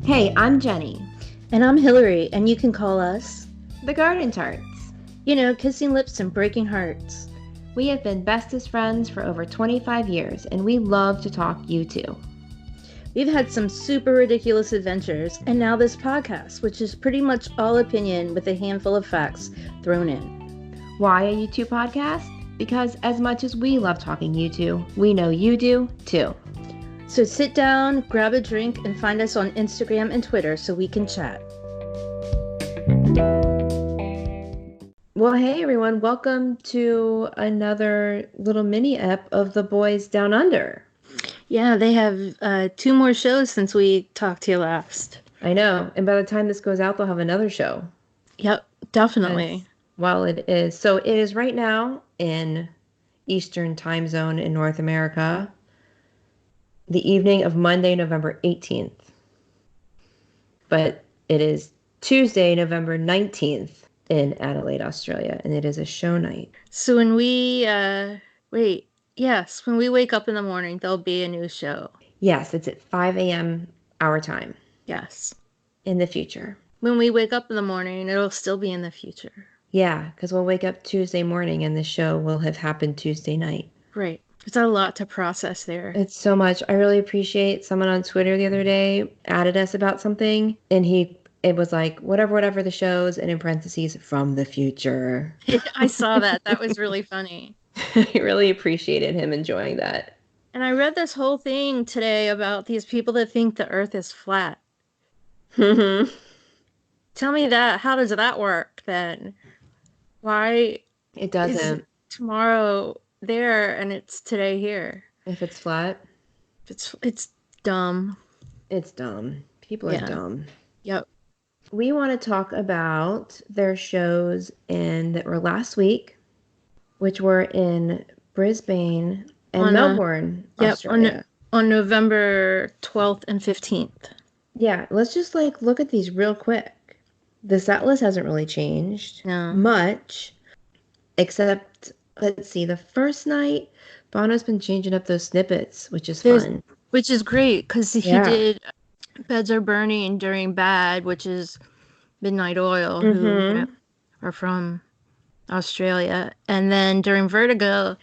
Hey, I'm Jenny, And I'm Hillary, and you can call us, the Garden Tarts. kissing lips and breaking hearts. We have been bestest friends for over 25 years, and we love to talk you too. We've had some super ridiculous adventures, and now this podcast, which is pretty much all opinion with a handful of facts thrown in. Why a U2 podcast? Because as much as we love talking U2, we know you do too. So sit down, grab a drink, and find us on Instagram and Twitter so we can chat. Well, hey everyone, welcome to another little mini-ep of The Boys Down Under. Yeah, they have 2 more shows since we talked to you last. I know, and by the time this goes out, they'll have another show. Yep, definitely. Well, it is. So it is right now in Eastern Time Zone in North America, the evening of Monday, November 18th. But it is Tuesday, November 19th in Adelaide, Australia, and it is a show night. So when we, when we wake up in the morning, there'll be a new show. Yes, it's at 5 a.m. our time. Yes. In the future. When we wake up in the morning, it'll still be in the future. Yeah, because we'll wake up Tuesday morning and the show will have happened Tuesday night. Right. There's a lot to process there. It's so much. I really appreciate someone on Twitter the other day added us about something, and it was like, whatever the shows, and in parentheses, from the future. I saw that. That was really funny. I really appreciated him enjoying that. And I read this whole thing today about these people that think the earth is flat. Mm-hmm. Tell me that. How does that work then? Why? It doesn't. Tomorrow there and it's today here. If it's flat? It's dumb. It's dumb. People are dumb. Yep. We want to talk about their shows that were last week, which were in Brisbane and Melbourne, Australia. On November 12th and 15th. Yeah, let's just look at these real quick. The set list hasn't really changed much, except, let's see, the first night, Bono's been changing up those snippets, which is fun. Which is great, because he did Beds Are Burning during Bad, which is Midnight Oil, who are from Australia. And then during Vertigo,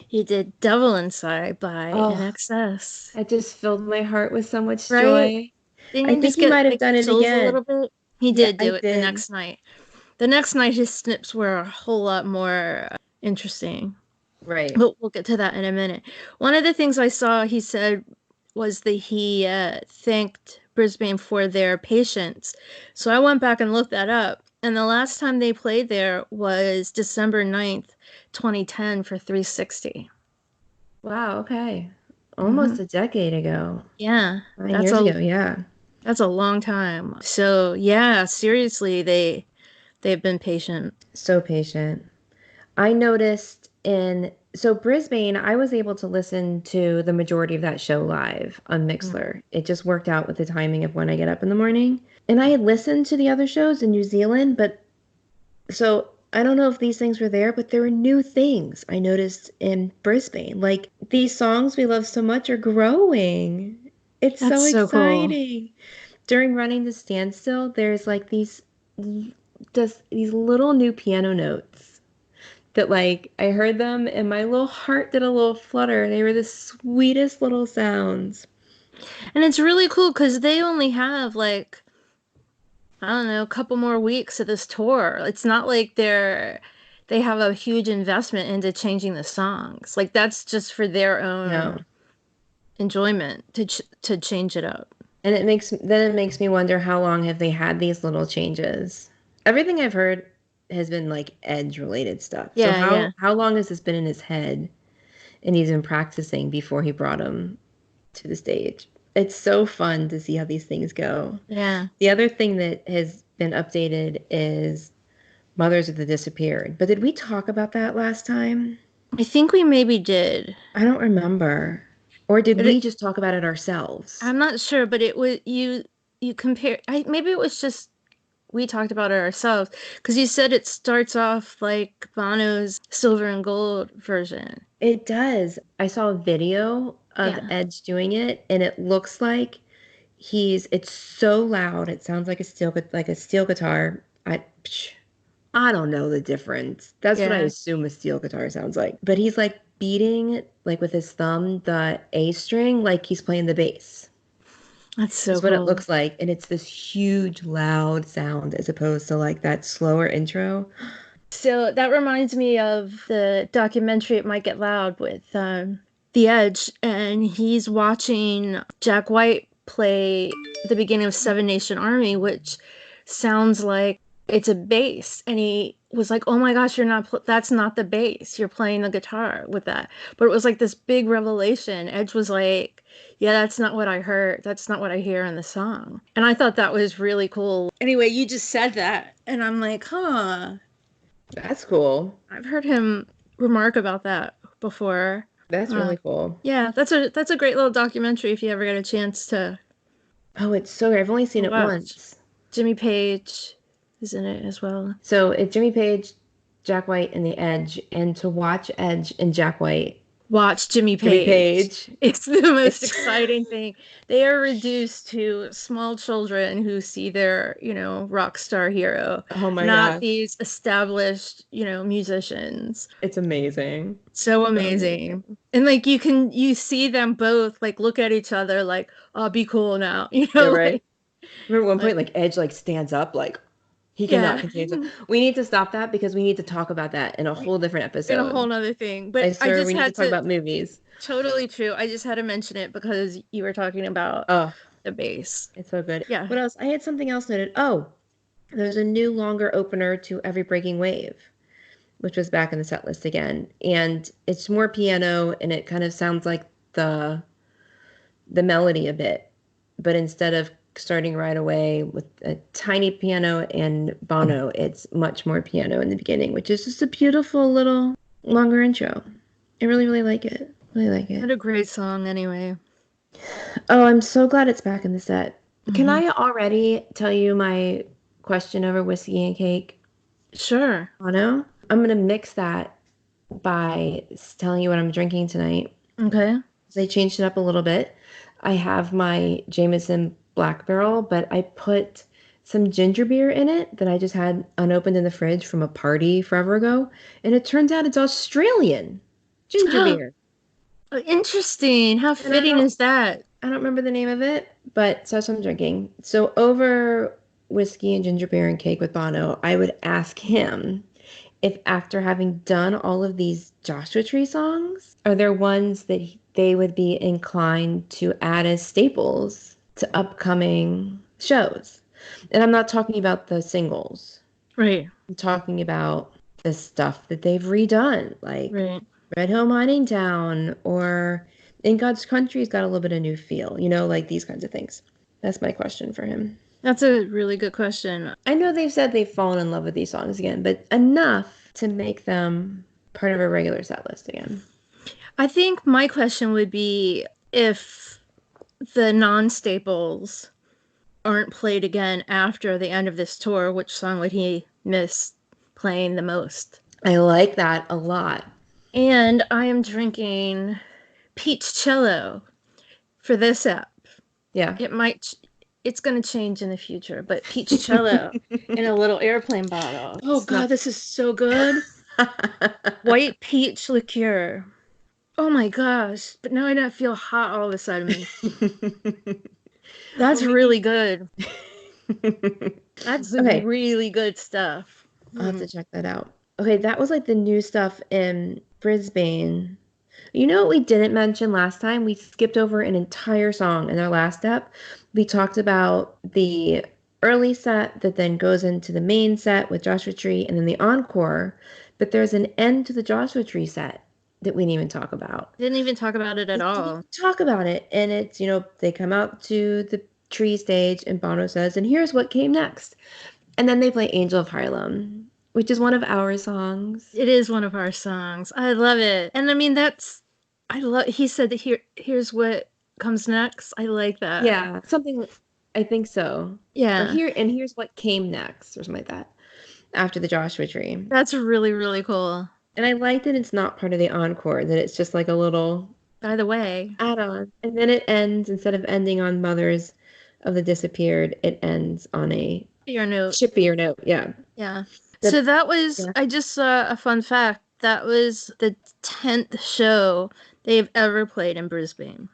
he did Devil Inside by NXS. It just filled my heart with so much joy. I think he might have done it again. A little bit. He did do it the next night. The next night, his snips were a whole lot more interesting. Right. But we'll get to that in a minute. One of the things I saw he said was that he thanked Brisbane for their patience. So I went back and looked that up. And the last time they played there was December 9th, 2010 for 360. Wow, okay. Almost a decade ago. Yeah. 9 years ago, yeah. That's a long time. So, yeah, seriously, they've been patient. So patient. I noticed so Brisbane, I was able to listen to the majority of that show live on Mixlr. It just worked out with the timing of when I get up in the morning. And I had listened to the other shows in New Zealand, so I don't know if these things were there, but there were new things I noticed in Brisbane. Like, these songs we love so much are growing. It's so exciting. Cool. During Running the Standstill, there's these little new piano notes that I heard them and my little heart did a little flutter. They were the sweetest little sounds. And it's really cool because they only have I don't know, a couple more weeks of this tour. It's not like they have a huge investment into changing the songs. That's just for their own enjoyment to change it up. And it makes me wonder, how long have they had these little changes? Everything I've heard has been Edge related stuff. Yeah, so how long has this been in his head and he's been practicing before he brought him to the stage? It's so fun to see how these things go. Yeah. The other thing that has been updated is Mothers of the Disappeared. But did we talk about that last time? I think we maybe did. I don't remember. Or did we just talk about it ourselves? I'm not sure, but it was you compare. Maybe it was just we talked about it ourselves because you said it starts off like Bono's Silver and Gold version. It does. I saw a video of Edge doing it, and it looks like it's so loud. It sounds like a steel guitar. I don't know the difference. That's what I Yeah, assume a steel guitar sounds like. But he's like beating like with his thumb the A string like he's playing the bass. that's so That's what it cool. looks like. And it's this huge loud sound as opposed to like that slower intro. So that reminds me of the documentary It Might Get Loud with The Edge, and he's watching Jack White play the beginning of Seven Nation Army, which sounds like it's a bass. And he was like, "Oh my gosh, you're not, that's not the bass. You're playing the guitar with that." But it was like this big revelation. Edge was like, "Yeah, that's not what I heard. That's not what I hear in the song." And I thought that was really cool. Anyway, you just said that, and I'm like, huh. That's cool. I've heard him remark about that before. That's really cool. Yeah, that's a great little documentary if you ever get a chance Oh, it's so good. I've only to seen it watch. once. Jimmy Page is in it as well. So it's Jimmy Page, Jack White, and the Edge. And to watch Edge and Jack White, Watch Jimmy Jimmy Page. Page, It's the most it's exciting thing. They are reduced to small children who see their, rock star hero, oh my not gosh, these established, musicians. it's amazing. So So amazing. amazing. And like you see them both like look at each other like, "Oh, be cool now." Yeah, right. Like Remember one point, like like Edge like stands up, like he cannot yeah. contain himself. We need to stop that because we need to talk about that in a We whole different in a whole episode. nother thing. I But I swear just we need to had talk to about movies. totally true. I just had to mention it because you were talking about Oh, the bass. it's so good. Yeah. What else? I had something else noted. Oh, there's a new longer opener to Every Breaking Wave, which was back in the set list again. And it's more piano and it kind of sounds like the melody a bit. But instead of starting right away with a tiny piano and Bono, it's much more piano in the beginning, which is just a beautiful little longer intro. I really, really like it. Really like it. What a great song anyway. Oh, I'm so glad it's back in the set. Can Hmm. I already tell you my question over whiskey and cake? Sure. Bono? I'm gonna mix that by telling you what I'm drinking tonight. Okay. So I changed it up a little bit. I have my Jameson Black Barrel, but I put some ginger beer in it that I just had unopened in the fridge from a party forever ago, and it turns out it's Australian ginger beer. Interesting. How And fitting is that? I don't remember the name of it, but so that's what I'm drinking. So over whiskey and ginger beer and cake with Bono, I would ask him if after having done all of these Joshua Tree songs, are there ones that they would be inclined to add as staples to upcoming shows? And I'm not talking about the singles. Right. I'm talking about the stuff that they've redone, like Right. Red Hill Mining Town or In God's Country's got a little bit of new feel, like these kinds of things. That's my question for him. That's a really good question. I know they've said they've fallen in love with these songs again, but enough to make them part of a regular set list again. I think my question would be if the non-staples aren't played again after the end of this tour, which song would he miss playing the most? I like that a lot. And I am drinking peach cello for this app. Yeah. It might, it's going to change in the future, but peach cello in a little airplane bottle. Oh It's God, not. this is so good. White peach liqueur. Oh my gosh. But now I don't feel hot all of a sudden. Well, That's maybe. really good. That's Okay, really good stuff. I'll have Hmm. to check that out. Okay, that was like the new stuff in Brisbane. You know what we didn't mention last time? We skipped over an entire song in our last step. We talked about the early set that then goes into the main set with Joshua Tree and then the encore, but there's an end to the Joshua Tree set that we didn't even talk about. Didn't even talk about it at We didn't all. even talk about it. And it's, they come out to the tree stage and Bono says, and here's what came next. And then they play Angel of Harlem, which is one of our songs. It is one of our songs. I love it. And I mean, I love, he said that here's what comes next. I like that. Yeah, something I think so. Or Yeah, here's what came next, or something like that, after the Joshua Tree. that's really, really cool. And I like that it's not part of the encore, that it's just like a little By the way, add-on. And then it ends, instead of ending on Mother's of the disappeared, it ends on a Your note. chippier note. Yeah. Yeah. So The that was, yeah. I just saw a fun fact. That was the 10th show they've ever played in Brisbane.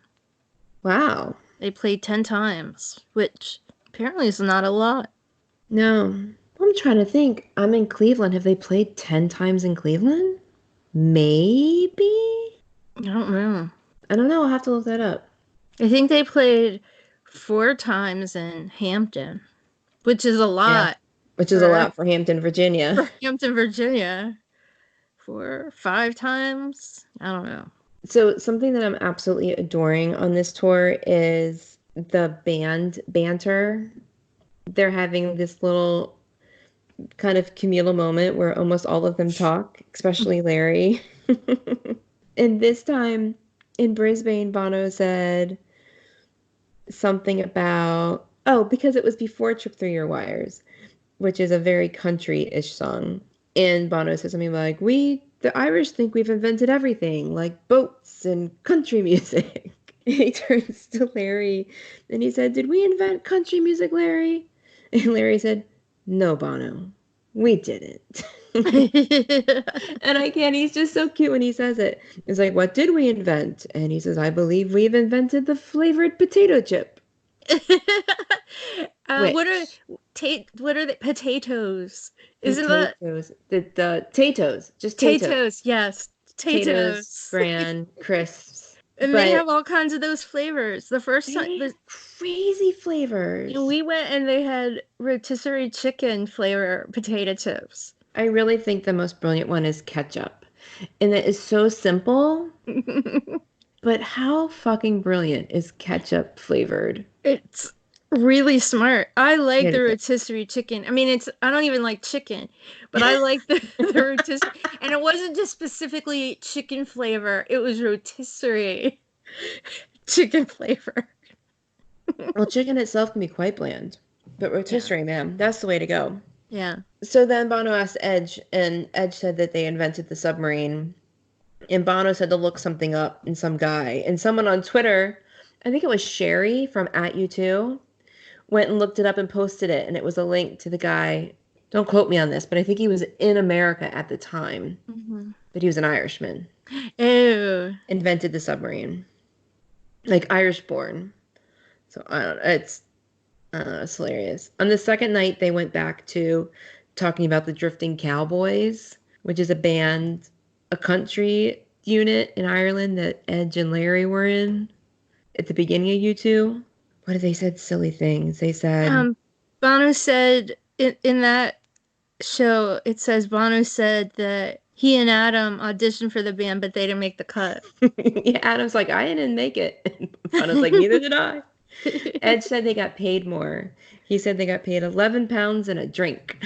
Wow. They played 10 times, which apparently is not a lot. No. I'm trying to think. I'm in Cleveland. Have they played 10 times in Cleveland? Maybe? I don't know. I don't know. I'll have to look that up. I think they played 4 times in Hampton, which is a Yeah. lot Which is a for lot for Hampton, Virginia. Hampton, Virginia. 4, 5 times? I don't know. So something that I'm absolutely adoring on this tour is the band banter. They're having this little kind of communal moment where almost all of them talk, especially Larry. And this time in Brisbane, Bono said something about, oh, because it was before Trip Through Your Wires, which is a very country-ish song. And Bono says something like, the Irish think we've invented everything, like boats and country music. And he turns to Larry and he said, did we invent country music, Larry? And Larry said, no, Bono, we didn't. And I can't, he's just so cute when he says it. It's like, what did we invent? And he says, I believe we've invented the flavored potato chip. What are Which what are the potatoes? Isn't that potatoes, the Tatoes, just Tatoes. potatoes? Yes, Potatoes, potatoes. bran, crisps. And they But have all kinds of those flavors. The first time they have crazy flavors. we went and they had rotisserie chicken flavor potato chips. I really think the most brilliant one is ketchup. And it is so simple, but how fucking brilliant is ketchup flavored? It's really smart. I like It the is. rotisserie chicken. I mean, I don't even like chicken, but I like the rotisserie. And it wasn't just specifically chicken flavor, it was rotisserie chicken flavor. Well, chicken itself can be quite bland, but Yeah. rotisserie, man, that's the way to go. Yeah. So then Bono asked Edge, and Edge said that they invented the submarine. And Bono said to look something up in some guy. And someone on Twitter, I think it was Sherry from At You Too, went and looked it up and posted it. And it was a link to the guy. Don't quote me on this, but I think he was in America at the time. Hmm. But he was an Irishman. Ew. Invented the submarine. Like Irish born. So I don't know. It's hilarious. On the second night, they went back to talking about the Drifting Cowboys, which is a country unit in Ireland that Edge and Larry were in at the beginning of U2. What did they said? Silly things. They said, Um, Bono said in that show, it says Bono said that he and Adam auditioned for the band, but they didn't make the cut. yeah, Adam's like, I didn't make it. And Bono's like, neither did I. Edge said they got paid more. He said they got paid 11 pounds and a drink.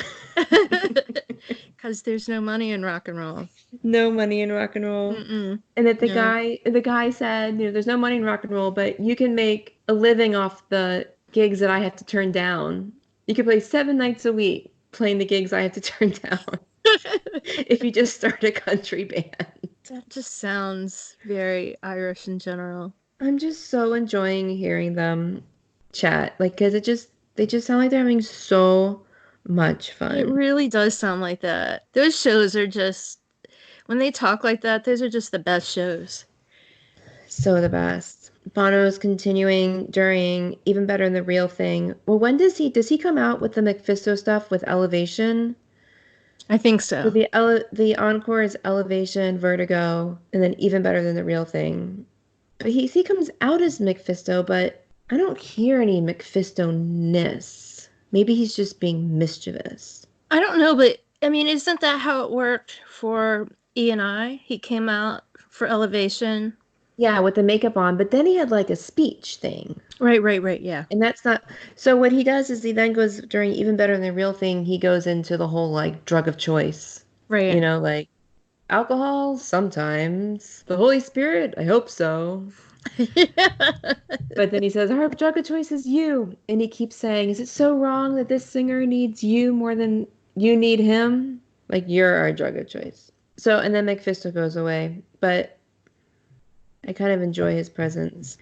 Because there's no money in rock and roll. No money in rock and roll. Mm-mm. And that No. the guy said, there's no money in rock and roll, but you can make a living off the gigs that I have to turn down. You could play 7 nights a week playing the gigs I have to turn down if you just start a country band. That just sounds very Irish in general. I'm just so enjoying hearing them chat, like, because they just sound like they're having so much It fun. really does sound like that. Those shows are just, when they talk like that, those are just the best shows. So the best. Bono's continuing during Even Better Than the Real Thing. Well, when does he come out with the Mephisto stuff with Elevation? I think So so. the encore is Elevation, Vertigo, and then Even Better Than the Real Thing. But he comes out as Mephisto, but I don't hear any Mephisto-ness. Maybe he's just being mischievous. I don't know, but I mean, isn't that how it worked for E&I? He came out for Elevation. Yeah, with the makeup on, but then he had like a speech thing. Right, yeah. And that's not, so what he does is he then goes during Even Better Than the Real Thing, he goes into the whole like drug of choice. Right. Like alcohol sometimes. The Holy Spirit, I hope so. But then he says, our drug of choice is you. And he keeps saying, is it so wrong that this singer needs you more than you need him? Like you're our drug of choice. So, and then Mephisto goes away. But I kind of enjoy his presence.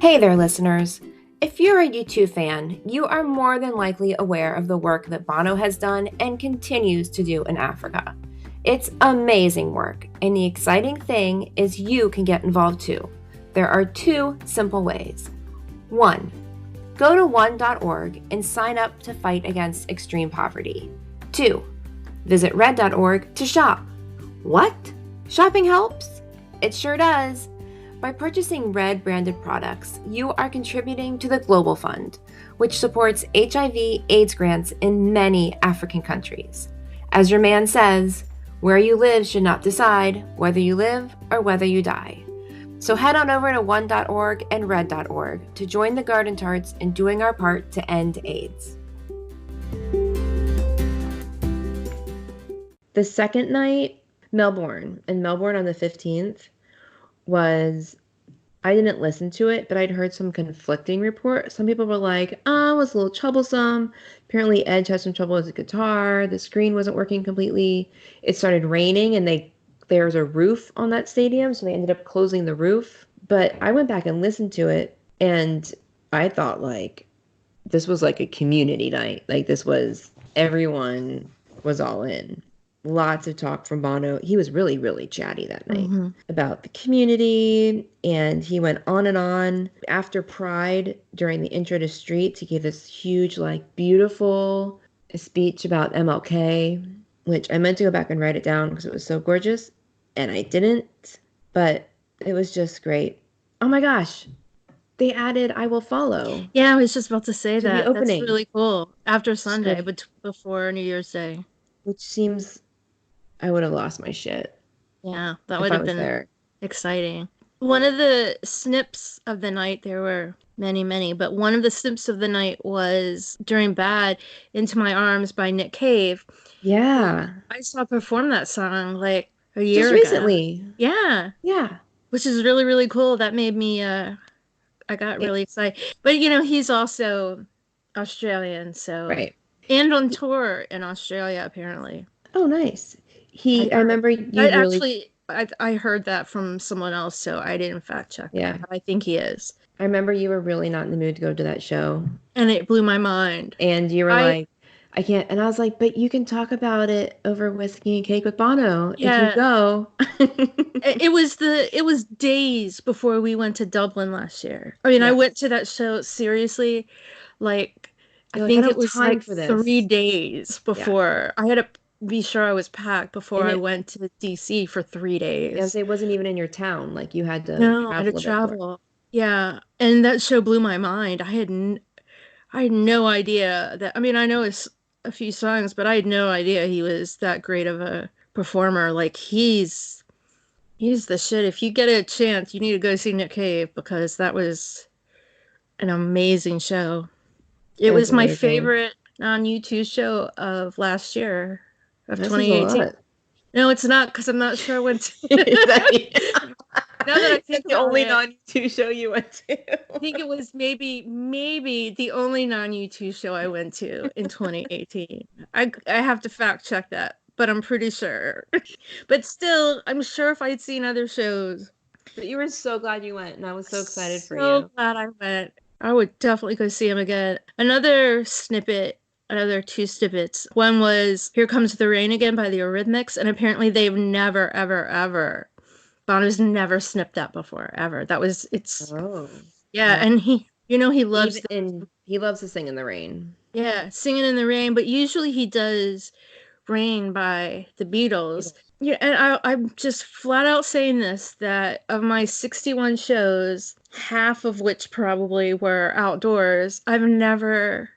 Hey there, listeners. If you're a U2 fan, you are more than likely aware of the work that Bono has done and continues to do in Africa. It's amazing work, and the exciting thing is you can get involved too. There are two simple ways. One, go to one.org and sign up to fight against extreme poverty. Two, visit red.org to shop. What? Shopping helps? It sure does. By purchasing Red branded products, you are contributing to the Global Fund, which supports HIV/AIDS grants in many African countries. As your man says, where you live should not decide whether you live or whether you die. So head on over to one.org and red.org to join the Garden Tarts in doing our part to end AIDS. The second night, Melbourne on the 15th, I didn't listen to it, but I'd heard some conflicting reports. Some people were like, oh, it was a little troublesome. Apparently Edge had some trouble with the guitar. The screen wasn't working completely. It started raining and there's a roof on that stadium, so they ended up closing the roof. But I went back and listened to it, and I thought like this was like a community night. Like everyone was all in. Lots of talk from Bono. He was really, really chatty that night about the community, and he went on and on. After Pride, during the intro to Streets, he gave this huge, like, beautiful speech about MLK, which I meant to go back and write it down because it was so gorgeous, and I didn't, but it was just great. Oh my gosh, they added I Will Follow. Yeah, I was just about to say To the that. That's opening. really cool. After Sunday, but before New Year's Day. Which seems I would have lost my shit. Yeah, that would have been there. Exciting. One of the snips of the night, there were many, many, but one of the snips of the night was during Bad Into My Arms by Nick Cave. Yeah. I saw perform that song like a year Just ago. recently. Yeah. Yeah. Which is really, really cool. That made me I got really excited. But he's also Australian, so right. And on tour in Australia, apparently. Oh, nice. I remember I heard that from someone else, so I didn't fact check that. But I think he is. I remember you were really not in the mood to go to that show. And it blew my mind. And you were like, I can't. And I was like, but you can talk about it over whiskey and cake with Bono if you go. It was days before we went to Dublin last year. I mean, I went to that show seriously, like I think it was like 3 days before. I had to be sure I was packed before I went to DC for 3 days. Yes, it wasn't even in your town. Like you had to I had to travel. Yeah, and that show blew my mind. I had no idea that. I mean, I know a few songs, but I had no idea he was that great of a performer. Like he's the shit. If you get a chance, you need to go see Nick Cave because that was an amazing show. It was my favorite on U2 show of last year, of 2018. No, it's not because I'm not sure when to. Now that I think the only non-U2 show you went to. I think it was maybe the only non-U2 show I went to in 2018. I have to fact check that, but I'm pretty sure. But still, I'm sure if I'd seen other shows. But you were so glad you went, and I was so excited for you. So glad I went. I would definitely go see him again. Another two snippets. One was Here Comes the Rain Again by the Eurythmics, and apparently they've never, ever, ever Bono's never snipped that before, ever. And he loves he loves to sing in the rain. Yeah, singing in the rain, but usually he does Rain by the Beatles. Yeah, and I'm just flat out saying this, that of my 61 shows, half of which probably were outdoors, I've never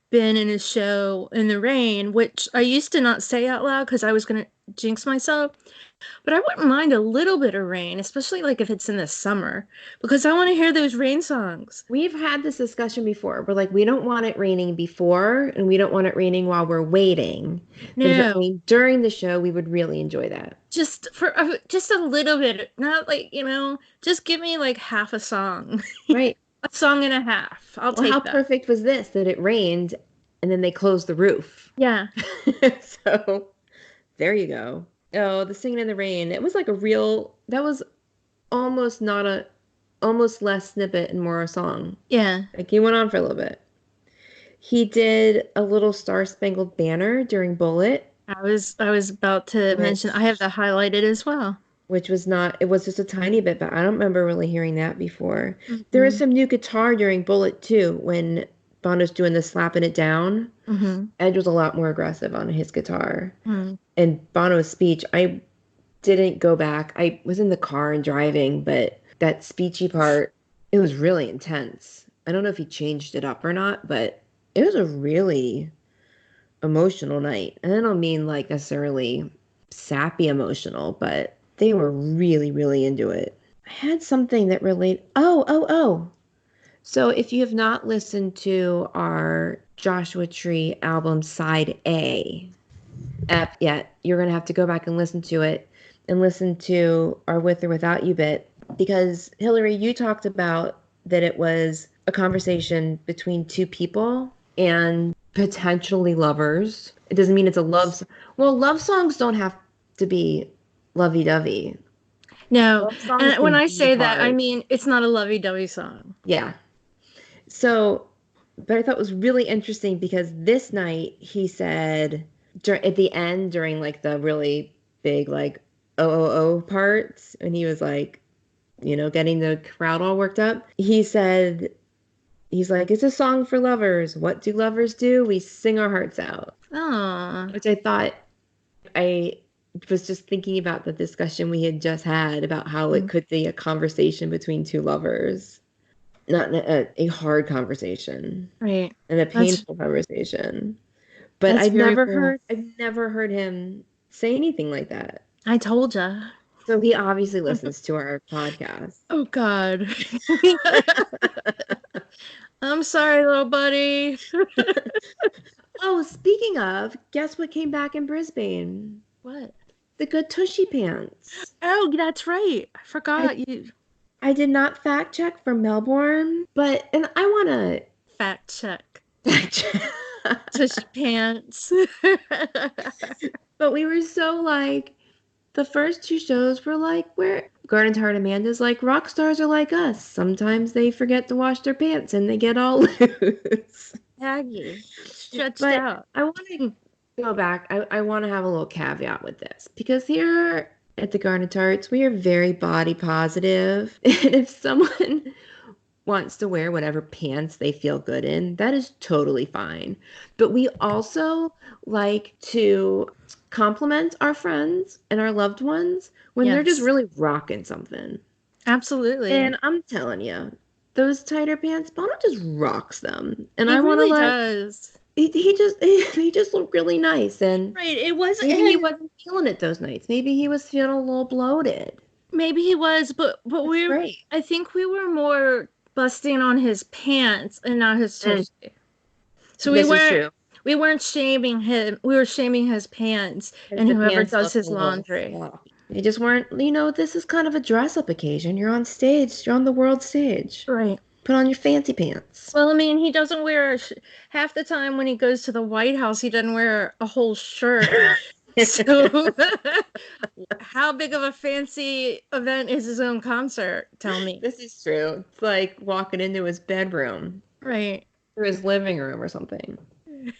been in a show in the rain, which I used to not say out loud because I was going to jinx myself. But I wouldn't mind a little bit of rain, especially like if it's in the summer, because I want to hear those rain songs. We've had this discussion before. We're like, we don't want it raining before, and we don't want it raining while we're waiting. No. But if it rained during the show, we would really enjoy that. Just for just a little bit, not like, just give me like half a song. Right. A song and a half. I'll take that. How perfect was this, that it rained and then they closed the roof? Yeah. So there you go. Oh, the singing in the rain. It was like that was almost not almost less snippet and more song. Yeah. Like he went on for a little bit. He did a little Star Spangled Banner during Bullet, I was about to mention I have which that highlighted as well. was not, it was just a tiny bit, but I don't remember really hearing that before. There was Mm-hmm. some new guitar during Bullet too, when Bono's doing the slapping it down. Mm-hmm. Edge was a lot more aggressive on his guitar. Mm. And Bono's speech, I didn't go back. I was in the car and driving, but that speechy part, it was really intense. I don't know if he changed it up or not, but it was a really emotional night. And I don't mean like necessarily sappy emotional, but they were really, really into it. I had something that relate. Oh. So if you have not listened to our Joshua Tree album side A app yet, you're gonna have to go back and listen to it and listen to our With or Without You bit because Hillary, you talked about that it was a conversation between two people and potentially lovers. It doesn't mean it's a well, love songs don't have to be lovey-dovey. No, Love songs and when can I be say that, I hard. mean it's not a lovey-dovey song. Yeah. So, but I thought it was really interesting because this night he said at the end during like the really big like parts, and he was like, getting the crowd all worked up. He said, he's like, it's a song for lovers. What do lovers do? We sing our hearts out. Oh. Which I thought I was just thinking about the discussion we had just had about how it could be a conversation between two lovers, not a hard conversation Right. and a That's painful conversation. But that's I've very never cool. heard I've never heard him say anything like that. I told ya. So he obviously listens to our podcast. Oh God. I'm sorry, little buddy. Oh, speaking of, guess what came back in Brisbane? What? The good tushy pants. Oh, that's right. I I forgot you I did not fact check for Melbourne, but and I want to fact check. fact check. Tushy pants. But we were so like the first two shows were like where Garden's Heart Amanda's like rock stars are like us. Sometimes they forget to wash their pants and they get all loose. Aggie. Stretched But out. I want to go back. I want to have a little caveat with this because here at the Garden Tarts, we are very body positive. And if someone wants to wear whatever pants they feel good in, that is totally fine. But we also like to compliment our friends and our loved ones when they're just Yes. really rocking something. Absolutely. And I'm telling you, those tighter pants, Bono just rocks them. And He I want to really let does. he just he just looked really nice. And Right. It was maybe he wasn't feeling it those nights. Maybe he was feeling a little bloated. maybe he was, but That's we great. I think we were more busting on his pants and not his Mm, tushy. So this is true. we weren't shaming him. We were shaming his pants Because and the whoever pants does looked a his little laundry. sloppy. They just weren't, this is kind of a dress-up occasion. You're on stage. You're on the world stage. Right. Put on your fancy pants. Well, I mean, he doesn't wear half the time when he goes to the White House, he doesn't wear a whole shirt. So, how big of a fancy event is his own concert? Tell me. This is true. It's like walking into his bedroom Right. or his living room or something.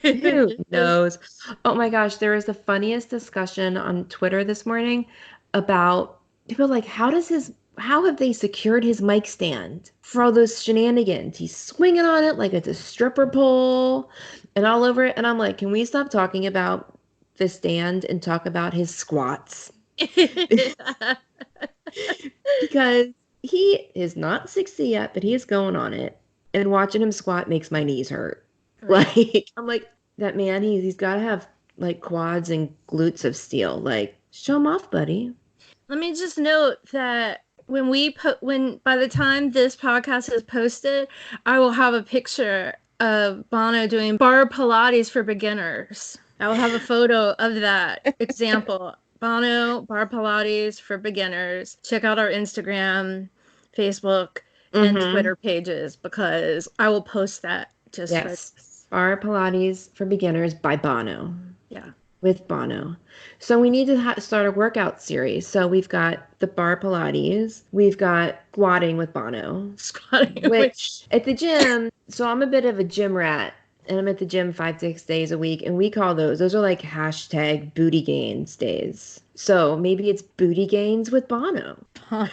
Who knows? Oh my gosh, there was the funniest discussion on Twitter this morning about people like, how have they secured his mic stand for all those shenanigans? He's swinging on it like it's a stripper pole and all over it. And I'm like, can we stop talking about the stand and talk about his squats? Because he is not 60 yet, but he is going on it. And watching him squat makes my knees hurt. Right. Like, I'm like, that man, he's got to have like quads and glutes of steel. Like, show him off, buddy. Let me just note that when by the time this podcast is posted, I will have a picture of Bono doing Barre Pilates for beginners. I will have a photo of that example. Bono Barre Pilates for beginners. Check out our Instagram, Facebook, and Mm-hmm. Twitter pages because I will post that just for Yes. Barre Pilates for Beginners by Bono. yeah. with Bono. So we need to start a workout series. So we've got the Barre Pilates, we've got squatting with Bono, Squatting with which at the gym, so I'm a bit of a gym rat. And I'm at the gym 5, 6 days a week, and we call those are like hashtag booty gains days. So maybe it's booty gains with Bono. Bono.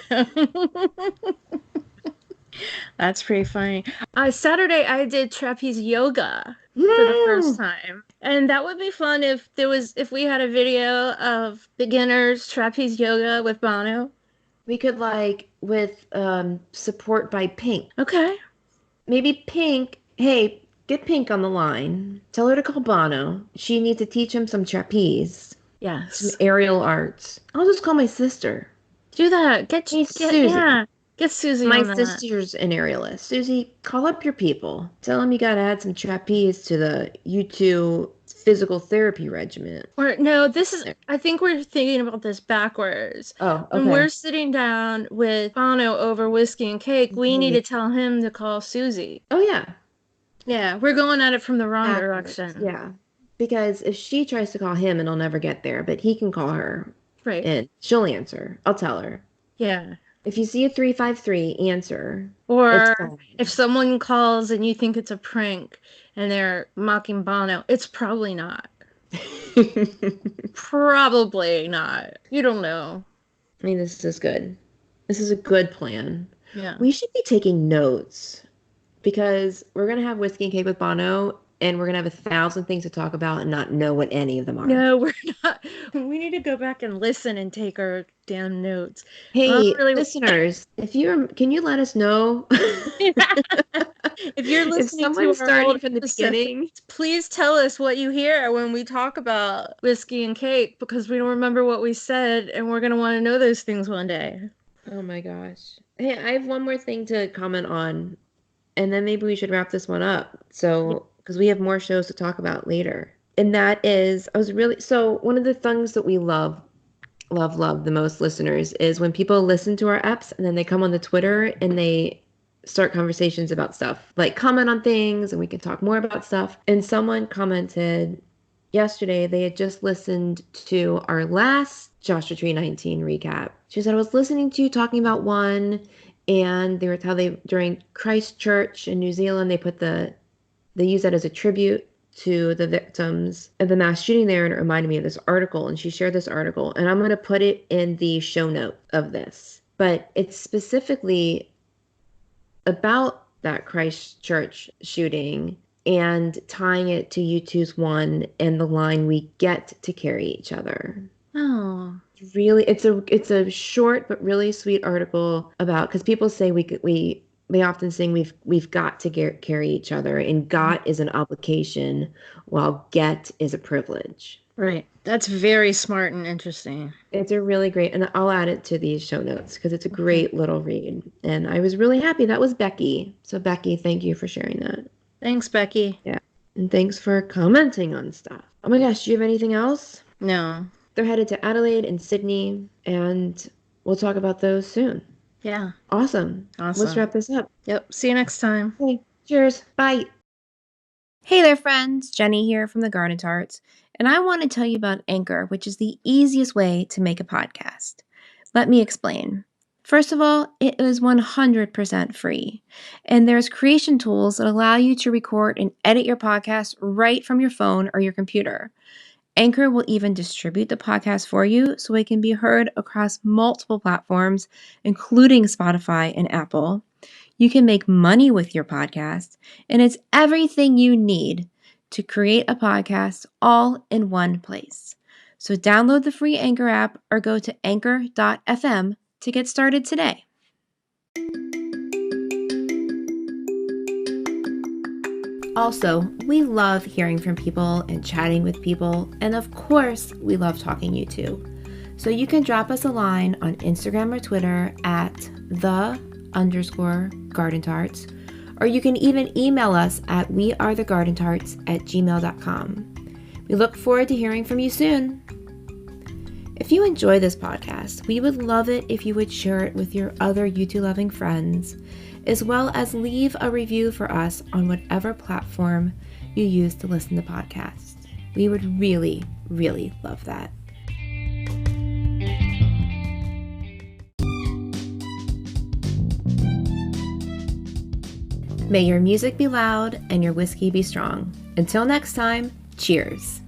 That's pretty funny. Saturday, I did trapeze yoga for the first Woo! time. And that would be fun if we had a video of beginners trapeze yoga with Bono. We could like with support by Pink. Okay. Maybe Pink, hey, get Pink on the line. Tell her to call Bono. She needs to teach him some trapeze, some Yes. aerial arts. I'll just call my sister. Do that. Hey, Get Susie. yeah. Get Susie My on that. sister's an aerialist. Susie, call up your people. Tell them you got to add some trapeze to the U2 physical therapy regimen. Or no, I think we're thinking about this backwards. Oh, When we're okay. sitting down with Bono over whiskey and cake, we need Mhm. to tell him to call Susie. Oh, yeah. Yeah, we're going at it from the wrong Backwards. direction. Yeah. Because if she tries to call him, it'll never get there, but he can call her Right. and she'll answer. I'll tell her. Yeah. If you see a 353, answer. It's Or if fine. someone calls and you think it's a prank and they're mocking Bono, it's probably not. Probably not. You don't know. I mean, this is good. This is a good plan. Yeah. We should be taking notes because we're going to have whiskey and cake with Bono and we're going to have 1,000 things to talk about and not know what any of them are. No, we're not. We need to go back and listen and take our damn notes. Hey, Really, listeners, can you let us know if you're if listening to someone's our starting old from the episodes, beginning? please tell us what you hear when we talk about whiskey and cake because we don't remember what we said and we're going to want to know those things one day. Oh my gosh. Hey, I have one more thing to comment on, and then maybe we should wrap this one up. So, because we have more shows to talk about later. And that is, so one of the things that we love the most, listeners, is when people listen to our apps and then they come on the Twitter and they start conversations about stuff, like comment on things and we can talk more about stuff. And someone commented yesterday they had just listened to our last Joshua Tree 19 recap. She said, I was listening to you talking about one, and they were how they during Christchurch in New Zealand they use that as a tribute to the victims of the mass shooting there, and it reminded me of this article, and she shared this article, and I'm going to put it in the show note of this. But it's specifically about that Christchurch shooting and tying it to U2's One and the line we get to carry each other. Oh. Really, it's a short but really sweet article about, because people say they often sing we've got to carry each other, and got is an obligation while get is a privilege. Right. That's very smart and interesting. It's a really great, and I'll add it to these show notes because it's a Okay. great little read. And I was really happy. That was Becky. So Becky, thank you for sharing that. Thanks, Becky. Yeah. And thanks for commenting on stuff. Oh my gosh, do you have anything else? No. They're headed to Adelaide and Sydney, and we'll talk about those soon. Yeah. Awesome. Let's Awesome. wrap this up. Yep. See you next time. Okay. Cheers. Bye. Hey there, friends. Jenny here from the Garden Tarts, and I want to tell you about Anchor, which is the easiest way to make a podcast. Let me explain. First of all, it is 100% free, and there's creation tools that allow you to record and edit your podcast right from your phone or your computer. Anchor will even distribute the podcast for you so it can be heard across multiple platforms, including Spotify and Apple. You can make money with your podcast, and it's everything you need to create a podcast all in one place. So download the free Anchor app or go to anchor.fm to get started today. Also, we love hearing from people and chatting with people, and of course, we love talking YouTube. So you can drop us a line on Instagram or Twitter at _gardentarts, or you can even email us at wearethegardentarts@gmail.com. We look forward to hearing from you soon. If you enjoy this podcast, we would love it if you would share it with your other YouTube-loving friends, as well as leave a review for us on whatever platform you use to listen to podcasts. We would really, really love that. May your music be loud and your whiskey be strong. Until next time, cheers.